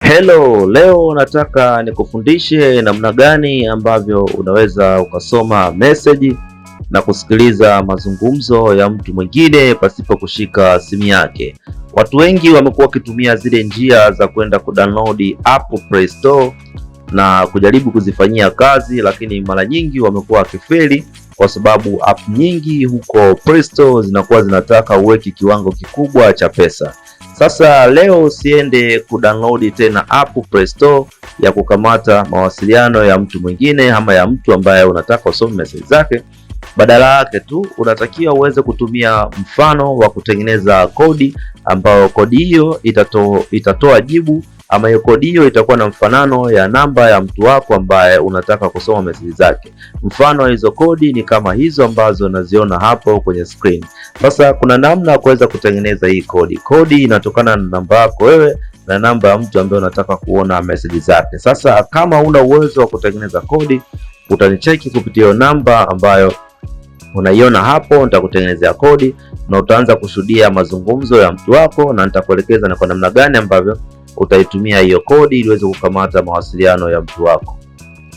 Hello, leo nataka nikufundishe namna gani ambavyo unaweza ukasoma message na kusikiliza mazungumzo ya mtu mwingine pasipo kushika simu yake. Watu wengi wamekuwa wakitumia zile njia za kwenda kudownload app Play Store na kujaribu kuzifanyia kazi, lakini mara nyingi wamekuwa wakifeli kwa sababu app nyingi huko Play Store zinakuwa zinataka uweke kiwango kikubwa cha pesa. Sasa leo usiende kudownload tena app Play Store ya kukamata mawasiliano ya mtu mwingine ama ya mtu ambaye unataka usome message zake. Badala yake tu unatakiwa uweze kutumia mfano wa kutengeneza kodi, ambayo kodi hiyo itatoa jibu, ama hiyo kodi hiyo itakuwa na mfanano ya namba ya mtu wako ambaye unataka kusoma message zake. Mfano hizo kodi ni kama hizo ambazo unaziona hapo kwenye screen. Sasa kuna namna ya kuweza kutengeneza hii kodi. Kodi inatokana na namba yako wewe na namba ya mtu ambaye unataka kuona message zake. Sasa kama una uwezo wa kutengeneza kodi, utanicheki kupitia hiyo namba ambayo unaiona hapo, nitakutengenezea kodi na utaanza kushuhudia mazungumzo ya mtu wako, na nitakuelekeza na kwa namna gani ambavyo utaitumia hiyo kodi ili uweze kukamata mawasiliano ya mtu wako.